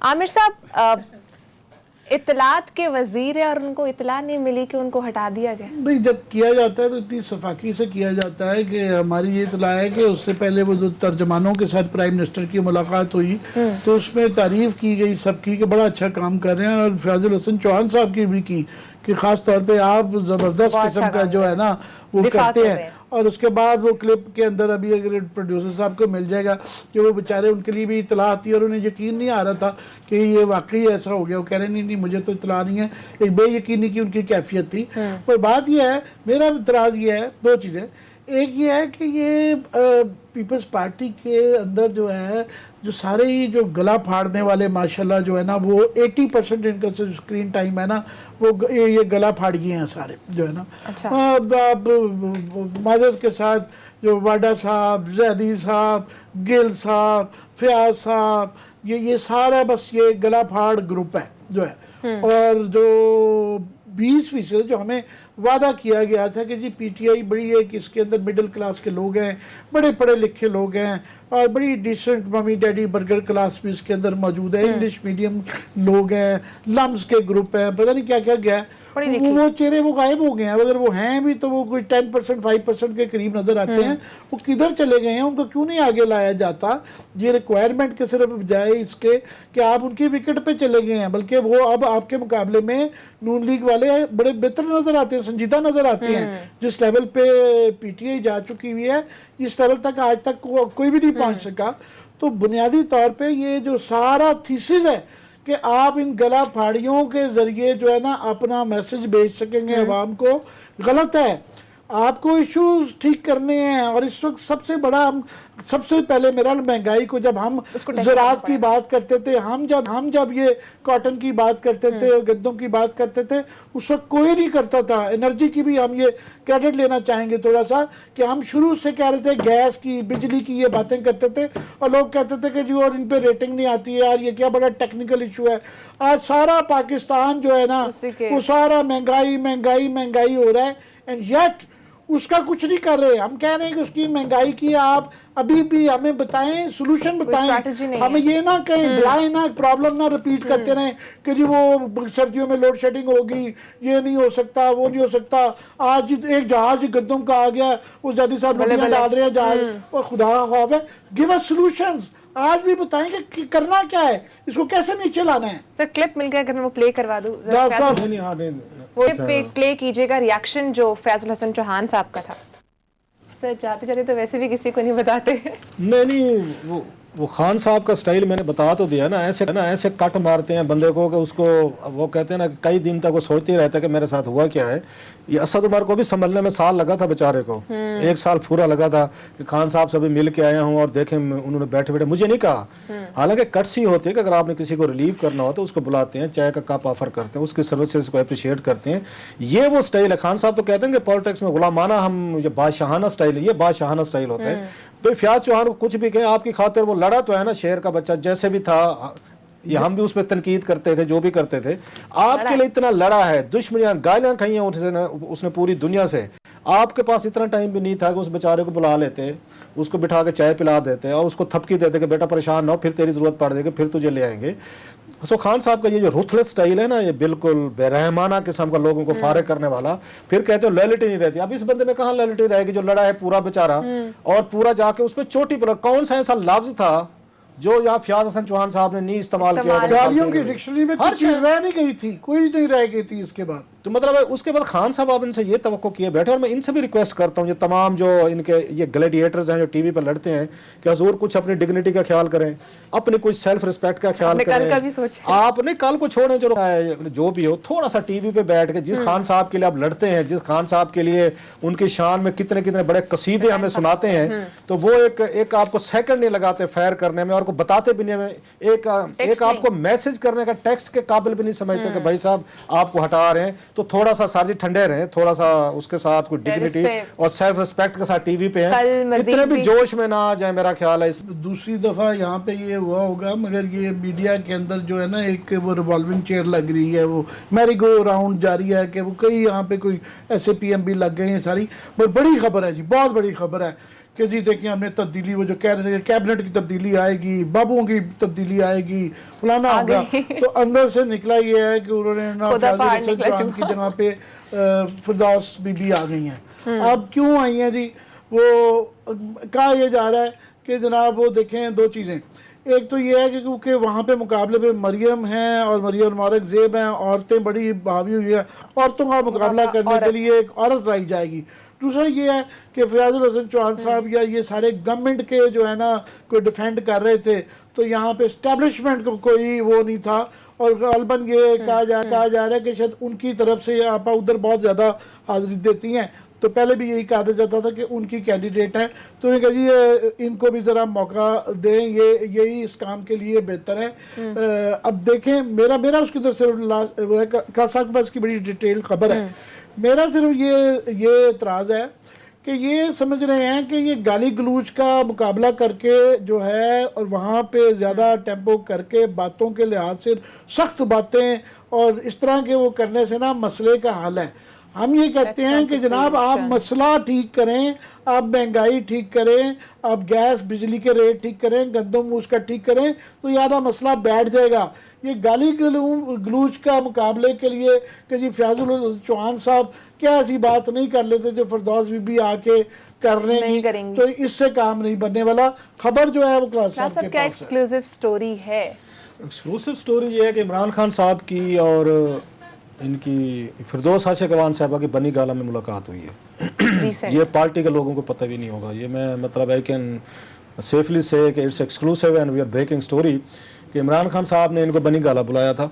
आमिर साहब इत्तलात के वजीर है और उनको इत्तला नहीं मिली कि उनको हटा दिया गया। भाई जब किया जाता है तो इतनी सफाकी से किया जाता है कि हमारी ये इत्तला है कि उससे पहले वो जो तर्जमानों के साथ प्राइम मिनिस्टर की मुलाकात हुई तो उसमें तारीफ की गई सबकी कि बड़ा अच्छा काम कर रहे हैं, और फयाजुल हसन चौहान साहब की भी की कि खास तौर पे आप जबरदस्त किस्म का जो है ना वो करते हैं। और उसके बाद वो क्लिप के अंदर अभी अगर प्रोड्यूसर साहब को मिल जाएगा कि वो बेचारे उनके लिए भी इतला आती है और उन्हें यकीन नहीं आ रहा था कि ये वाकई ऐसा हो गया। वो कह रहे नहीं मुझे तो इतला नहीं है, एक बेयकीनी की उनकी कैफियत थी। पर बात यह है, मेरा इतराज़ ये है, दो चीज़ें। एक ये है कि ये पीपल्स पार्टी के अंदर जो है जो सारे ही जो गला फाड़ने वाले माशाल्लाह जो है ना वो 80% इनका जो स्क्रीन टाइम है ना वो ये गला फाड़िए हैं सारे जो है ना। अच्छा। माजरत के साथ जो वाडा साहब, जैदी साहब, गिल साहब, फयाज साहब, ये सारा बस ये गला फाड़ ग्रुप है जो है। और जो 20% जो हमें वादा किया गया था कि जी पीटीआई बड़ी है कि इसके अंदर मिडिल क्लास के लोग हैं, बड़े पढ़े लिखे लोग हैं और बड़ी decent mummy daddy burger class भी इसके अंदर मौजूद है, इंग्लिश मीडियम लोग हैं, लम्स के ग्रुप हैं, पता नहीं क्या क्या गया है। वो चेहरे वो गायब हो गए हैं। अगर वो हैं भी तो वो कोई 10% 5% के करीब नजर आते हैं। वो किधर चले गए हैं, उनको क्यों नहीं आगे लाया जाता? ये रिक्वायरमेंट के सिर्फ बजाय इसके कि आप उनकी विकेट पे चले गए हैं, बल्कि वो अब आपके मुकाबले में नून लीग वाले बड़े बेहतर नजर आते हैं, संजीदा नजर आते हैं। जिस लेवल पे पीटीआई जा चुकी हुई है इस लेवल तक आज तक कोई भी नहीं पहुंच सका। तो बुनियादी तौर पे ये जो सारा थीसिस है कि आप इन गला फाड़ियों के जरिए जो है ना अपना मैसेज भेज सकेंगे अवाम को, गलत है। आपको इश्यूज ठीक करने हैं। और इस वक्त सबसे बड़ा हम सबसे पहले मेरा महंगाई को जब हम ज़राअत की बात करते थे, हम जब ये कॉटन की बात करते थे और गंदम की बात करते थे उस वक्त कोई नहीं करता था। एनर्जी की भी हम ये क्रेडिट लेना चाहेंगे थोड़ा सा कि हम शुरू से कह रहे थे गैस की, बिजली की ये बातें करते थे और लोग कहते थे कि जी और इन पे रेटिंग नहीं आती है यार, ये क्या बड़ा टेक्निकल इशू है। आज सारा पाकिस्तान जो है ना वो सारा महंगाई हो रहा है एंड येट उसका कुछ नहीं कर रहे। हम कह रहे हैं कि उसकी महंगाई की आप अभी भी हमें बताएं, सोल्यूशन बताएं। हमें ये ना कहें, डराएं ना, प्रॉब्लम ना रिपीट करते रहें कि जी वो सर्दियों में लोड शेडिंग होगी, ये नहीं हो सकता, वो नहीं हो सकता। आज एक जहाज गंदम का आ गया, वो ज़्यादा साहब रोटियां डाल रहे हैं जहाज, और खुदा खौफ है, गिव अस सॉल्यूशंस। आज भी बताएं कि करना क्या है, इसको कैसे नीचे लाना है। सर क्लिप मिल गया, अगर मैं वो प्ले करवा दूं वो प्ले कीजिएगा, रिएक्शन जो फैजुल हसन चौहान साहब का था। सर जाते जाते तो वैसे भी किसी को नहीं बताते। नहीं वो खान साहब का स्टाइल मैंने बता तो दिया ना, ऐसे कट मारते हैं बंदे को कि उसको वो कहते हैं ना कई दिन तक वो सोचते रहते हैं कि मेरे साथ हुआ क्या है। ये असद उमर को भी संभलने में साल लगा था बेचारे को, 1 साल पूरा लगा था कि खान साहब से भी मिल के आया हूँ और देखें उन्होंने बैठे बैठे मुझे नहीं कहा। हालांकि कट्सी होती है कि अगर आपने किसी को रिलीव करना हो तो उसको बुलाते हैं, चाय का कप ऑफर करते हैं, उसकी सर्विसेज को अप्रिशिएट करते हैं। ये वो स्टाइल है। खान साहब तो कहते हैं कि पॉलिटिक्स में गुलामाना हम ये बादशाहाना स्टाइल है, ये बादशाहाना स्टाइल होता है। तो फयाज चौहान को कुछ भी कहे आपकी खातिर, वो लड़ा तो है ना शेर का बच्चा जैसे भी था, ये हम भी उस पर तनकीद करते थे, जो भी करते थे। आपके लिए इतना लड़ा है, दुश्मनियां गालियां खाई हैं उसने पूरी दुनिया से। आपके पास इतना टाइम भी नहीं था कि उस बेचारे को बुला लेते, उसको बिठा के चाय पिला देते और उसको थपकी देते कि बेटा परेशान ना हो, फिर तेरी जरूरत पड़ जाएगी, फिर तुझे ले आएंगे। सो खान साहब का ये जो रुथलेस स्टाइल है ना, ये बिल्कुल बेरहमाना किस्म का लोगों को फारिग करने वाला। फिर कहते हो लॉयल्टी नहीं रहती। अब इस बंदे में कहाँ लॉयल्टी रहेगी जो लड़ा है पूरा बेचारा, और पूरा जाके उस पर चोटी पर कौन सा ऐसा लफ्ज था जो यहाँ फयाज हसन चौहान साहब ने नहीं इस्तेमाल किया। गालियों की डिक्शनरी में हर चीज रह नहीं गई थी, कोई नहीं रह गई थी इसके बाद। तो मतलब उसके बाद खान साहब आप इनसे ये तवक्को किए बैठे। और मैं इनसे भी रिक्वेस्ट करता हूँ, ये तमाम जो इनके ये ग्लैडिएटर्स हैं जो टीवी पर लड़ते हैं, कि हुजूर कुछ अपनी डिग्निटी का ख्याल करें, अपनी कुछ सेल्फ रिस्पेक्ट का ख्याल करें। आपने कल को छोड़ें, जो भी हो, थोड़ा सा टीवी पे बैठ के जिस खान साहब के लिए आप लड़ते हैं, जिस खान साहब के लिए उनकी शान में कितने कितने बड़े कसीदे हमें सुनाते हैं, तो वो एक आपको सेकंड नहीं लगाते फायर करने में और को बताते भी नहीं में, एक आपको मैसेज करने का टेक्स्ट के काबिल भी नहीं समझते कि भाई साहब आपको हटा रहे हैं। तो थोड़ा सा सारजी ठंडे रहे, थोड़ा सा उसके साथ कोई डिग्निटी और सेल्फ रिस्पेक्ट के साथ टीवी पे हैं, इतने भी जोश में ना आ जाए। मेरा ख्याल है दूसरी दफा यहाँ पे ये हुआ होगा, मगर ये मीडिया के अंदर जो है ना एक वो रिवॉल्विंग चेयर लग रही है, वो मैरी गो राउंड जारी है कि वो कई यहाँ पे कोई ऐसे PM भी लग गए हैं सारी। बड़ी खबर है जी, बहुत बड़ी खबर है कि जी देखिए हमने तब्दीली, वो जो कह रहे थे कि कैबिनेट की तब्दीली आएगी, बाबुओं की तब्दीली आएगी, फलाना होगा, तो अंदर से निकला ये है कि उन्होंने ना फैजल हसन चौहान की जगह पे फिरदौस बीबी आ गई हैं। अब क्यों आई हैं जी, वो कहा यह जा रहा है कि जनाब वो देखें दो चीज़ें, एक तो ये है कि क्योंकि वहाँ पे मुकाबले पे मरियम हैं और मरियम मुबारक ज़ेब हैं, औरतें बड़ी हावी हुई है, औरतों का मुकाबला करने के लिए एक औरत लाई जाएगी। दूसरा ये है कि फयाजुल हसन चौहान साहब या ये सारे गवर्नमेंट के जो है ना कोई डिफेंड कर रहे थे, तो यहाँ पे इस्टेब्लिशमेंट को कोई वो नहीं था, और गलबन ये कहा जा रहा है कि शायद उनकी तरफ से आपा उधर बहुत ज़्यादा हाजिरी देती हैं, तो पहले भी यही कहा जाता था कि उनकी कैंडिडेट है, तो उन्हें कहा जी इनको भी ज़रा मौका दें, ये यही इस काम के लिए बेहतर है। अब देखें, मेरा उसकी तरफ से वो है, खासा के पास की बड़ी डिटेल खबर है, मेरा सिर्फ ये एतराज़ है कि ये समझ रहे हैं कि ये गाली गलूच का मुकाबला करके जो है, और वहाँ पे ज़्यादा टेम्पो करके बातों के लिहाज से सख्त बातें और इस तरह के वो करने से ना मसले का हल है। हम ये कहते हैं कि जनाब आप मसला ठीक करें, आप महंगाई ठीक करें, आप गैस बिजली के रेट ठीक करें, गंदम उसका ठीक करें, तो ज़्यादा मसला बैठ जाएगा। ये गाली गलूच का मुकाबले के लिए कि जी फयाजुल चौहान साहब क्या ऐसी बात नहीं कर लेते जो फिरदौस बीबी आके कर रहे हैं, तो इससे काम नहीं बनने वाला। खबर जो है वो क्लास साहब के पास है। एक्सक्लूसिव स्टोरी है, एक्सक्लूसिव स्टोरी ये है कि इमरान खान साहब की और इनकी फिरदौस आशिक अवान साहबा की बनी गाला में मुलाकात हुई है। ये पार्टी के लोगों को पता भी नहीं होगा, ये मैं मतलब आई कैन सेफली से कि it's exclusive and we are breaking story कि इमरान खान साहब ने इनको बनी गाला बुलाया था।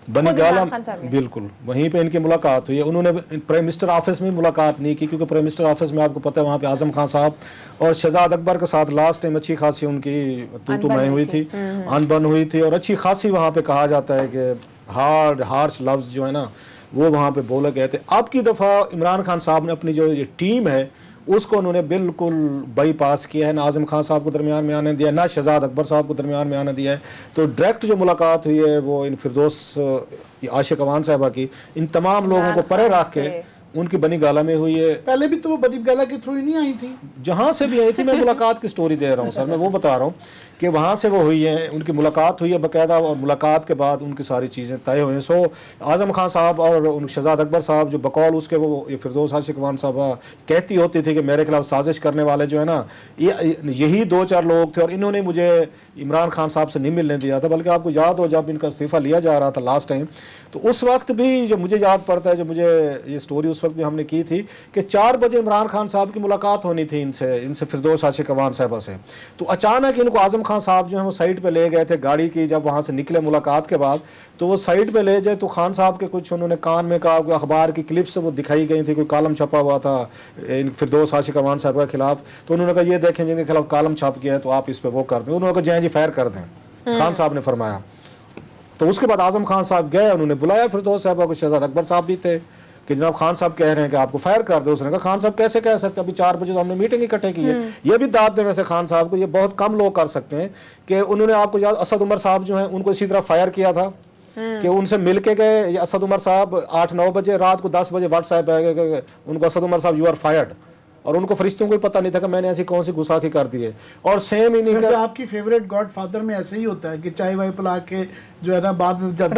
बनी गाला बिल्कुल वहीं पे इनकी मुलाकात हुई है। उन्होंने प्राइम मिनिस्टर ऑफिस में मुलाकात नहीं की, क्योंकि प्राइम मिनिस्टर ऑफिस में आपको पता है वहाँ पे आजम खान साहब और शहजाद अकबर के साथ लास्ट टाइम अच्छी खासी उनकी तू मैं हुई थी, अनबन हुई थी, और अच्छी खासी वहाँ पे कहा जाता है कि हार्श लफ्ज जो है ना वो वहाँ पे बोले गए थे। अब की दफ़ा इमरान खान साहब ने अपनी जो ये टीम है उसको उन्होंने बिल्कुल बाईपास किया है, ना आजम खान साहब को दरमियान में आने दिया, ना शहजाद अकबर साहब को दरमियान में आने दिया है। तो डायरेक्ट जो मुलाकात हुई है वो इन फिरदौस आशिक अवान साहबा की इन तमाम लोगों को परे रख के उनकी बनी गाला में हुई है। पहले भी तो वो बनी गाला के थ्रू ही नहीं आई थी, जहाँ से भी आई थी। मैं मुलाकात की स्टोरी दे रहा हूँ सर, मैं वो बता रहा हूँ कि वहाँ से वो हुई है, उनकी मुलाकात हुई है बाकायदा, और मुलाकात के बाद उनकी सारी चीज़ें तय हुई हैं। सो आजम खान साहब और उन शहजाद अकबर साहब जो बकौल उसके वो ये फिरदौस आशिक अवान साहबा कहती होती थी कि मेरे खिलाफ साजिश करने वाले जो है ना यही 2-4 लोग थे, और इन्होंने मुझे इमरान खान साहब से नहीं मिलने दिया था। बल्कि आपको याद हो जब इनका इस्तीफ़ा लिया जा रहा था लास्ट टाइम, तो उस वक्त भी जो मुझे याद पड़ता है, जो मुझे ये स्टोरी उस वक्त भी हमने की थी कि 4 बजे इमरान खान साहब की मुलाकात होनी थी इनसे फिरदौस आशिक अवान साहबा से। तो अचानक इनको आजम खान साहब जो है वो साइड पे ले गए थे गाड़ी की, जब वहाँ से निकले मुलाकात के बाद तो वो साइड पे ले जाए तो खान साहब के कुछ उन्होंने कान में कहा, अखबार की क्लिप से वो दिखाई गई थी, कोई कॉलम छपा हुआ था इन फिरदौस आशिक अवान साहब के खिलाफ। तो उन्होंने कहा ये देखें जिनके खिलाफ कॉलम छप गया है तो आप इस पर वो कर दें। उन्होंने कहा जय जी फायर कर दें, खान साहब ने फरमाया। तो उसके बाद आजम खान साहब गए, उन्होंने बुलाया फिरदौस साहबा को, शहजाद अकबर साहब भी थे कि जनाब खान साहब कह रहे हैं कि आपको फायर कर दो। उसने कहा खान साहब कैसे कह सकते, अभी 4 बजे तो हमने मीटिंग इकट्ठे की है। ये भी दाद देने से खान साहब को ये बहुत कम लोग कर सकते हैं कि उन्होंने, आपको याद असद उमर साहब जो हैं उनको इसी तरह फायर किया था कि उनसे मिल के गए असद उमर साहब 8-9 बजे, रात को 10 बजे व्हाट्सएप आएगा उनको असद उमर साहब यू आर फायर्ड, और उनको फरिश्तों को ही पता नहीं था कि मैंने ऐसी कौन सी गुस्साखी कर दी है। और सेम ही नहीं आपकी फेवरेट गॉडफादर में ऐसे ही होता है कि चाय वाय पिला के जो है ना बाद में जाते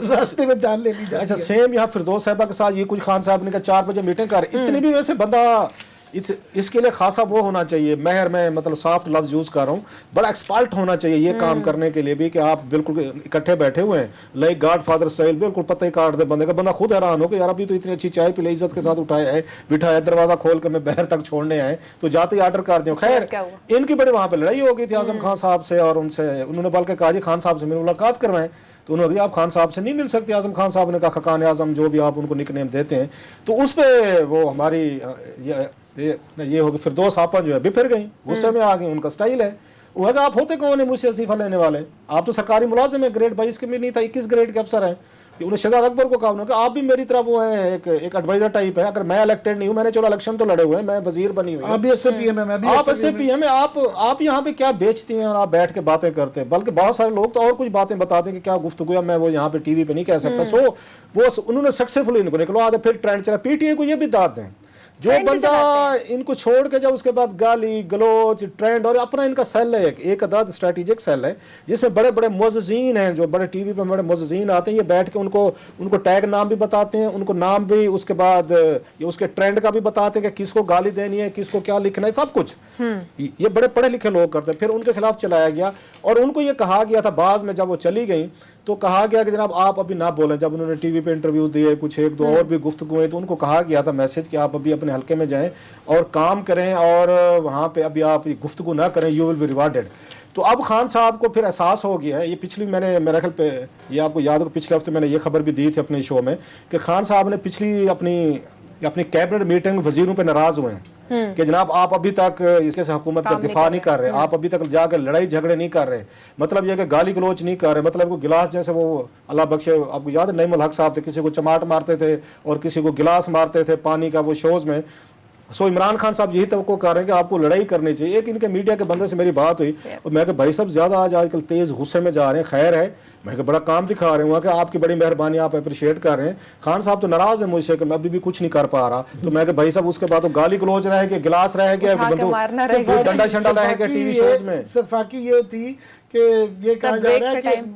रास्ते में जान ले ली जाती है। अच्छा सेम यहाँ फिरदौस साहबा के साथ ये कुछ खान साहब ने कहा 4 बजे मीटिंग कर, इतनी भी वैसे बंदा इसके लिए खासा वो होना चाहिए, महर में मतलब सॉफ्ट लफ्ज यूज कर रहा हूँ, बड़ा एक्सपर्ट होना चाहिए ये काम करने के लिए भी कि आप बिल्कुल इकट्ठे बैठे हुए हैं लाइक गॉड फादर स्टाइल, बिल्कुल पता ही काट दे बंदे का। बंदा खुद हैरान हो कि यार अभी तो इतनी अच्छी चाय पिलाई इज्जत के साथ उठाया है, बिठाया, दरवाजा खोल कर मैं बाहर तक छोड़ने आए तो जाते ही ऑर्डर कर दिया। खैर इनकी बड़ी वहां पर लड़ाई हो गई थी आजम खान साहब से और उनसे, उन्होंने बल्कि कहा जी खान साहब से मेरी मुलाकात करवाएं, तो उन्होंने कहा आप खान साहब से नहीं मिल सकते। आजम खान साहब ने कहा खकान आजम जो भी आप उनको निकनेम देते हैं। तो उस पर वो हमारी ये होगी फिरदौस आपा जो है बिफर गई, गुस्से में आ गई, उनका स्टाइल है वो है आप होते कौन है मुझसे इस्तीफा लेने वाले, आप तो सरकारी मुलाजिम है, ग्रेड 22 के भी नहीं था, 21 ग्रेड के अफसर हैं। उन्होंने शहजाद अकबर को कहा, उन्होंने आप भी मेरी तरह वो है एक एडवाइजर टाइप है, अगर मैं इलेक्टेड नहीं हूँ, मैंने चलो इलेक्शन तो लड़े हुए हैं, मैं वजीर बनी हुई, आप एसए पीएम है, आप यहाँ पे क्या बेचती हैं और आप बैठ के बातें करते हैं। बल्कि बहुत सारे लोग तो और कुछ बातें बताते हैं कि क्या गुफ्तगू है, मैं वो यहाँ पे टीवी पे नहीं कह सकता। सो वो उन्होंने सक्सेसफुल इनको निकलवा दे, फिर ट्रेंड चला। पीटीआई को ये भी दाद दें जो Trend भी बंदा चलाते इनको छोड़ के जब उसके बाद गाली गलोच ट्रेंड और अपना इनका सेल है एक आधा स्ट्रेटेजिक सेल है जिसमें बड़े बड़े मुअज़्ज़िज़ीन हैं जो बड़े टीवी पे बड़े मुअज़्ज़िज़ीन आते हैं ये बैठ के उनको टैग नाम भी बताते हैं उनको नाम भी उसके बाद ये उसके ट्रेंड का भी बताते हैं कि किसको गाली देनी है किसको क्या लिखना है सब कुछ ये बड़े पढ़े लिखे लोग करते हैं। फिर उनके खिलाफ चलाया गया और उनको ये कहा गया था बाद में जब वो चली गई तो कहा गया कि जनाब आप अभी ना बोलें। जब उन्होंने टीवी पे इंटरव्यू दिए कुछ एक दो और भी गुफ्तगू हुई तो उनको कहा गया था मैसेज कि आप अभी अपने हल्के में जाएं और काम करें और वहाँ पे अभी आप गुफ्तगू ना करें यू विल बी रिवार्डेड। तो अब खान साहब को फिर एहसास हो गया है ये पिछली मैंने मेरे ख्याल पे ये आपको याद हो पिछले हफ्ते मैंने ये खबर भी दी थी अपने शो में कि खान साहब ने पिछली अपनी कैबिनेट मीटिंग में वजीरों पे नाराज हुए हैं कि जनाब आप अभी तक इसके हुकूमत का दिफा नहीं कर रहे आप अभी तक जाकर लड़ाई झगड़े नहीं कर रहे मतलब ये कि गाली गलोच नहीं कर रहे मतलब को गिलास जैसे वो अल्लाह बख्शे आपको याद है नईमुल हक साहब थे किसी को चमाट मारते थे और किसी को गिलास मारते थे पानी का वो शोज में। सो इमरान खान साहब यही तवक्को कर रहे हैं कि आपको लड़ाई करनी चाहिए। एक इनके मीडिया के बंदे से मेरी बात हुई और मैं कि भाई साहब ज्यादा आजकल तेज गुस्से में जा रहे हैं खैर है मैं कि बड़ा काम दिखा रहे हूँ कि आपकी बड़ी मेहरबानी आप अप्रिशिएट कर रहे हैं। खान साहब तो नाराज है मुझसे कि मैं अभी भी कुछ नहीं कर पा रहा तो मैं कि भाई साहब उसके बाद तो गाली गलोच रहे कि गिलास रहे कि डंडा शंडा रहे कि टीवी शोज में सिर्फ ये थी कि ये कहा जा रहा है कि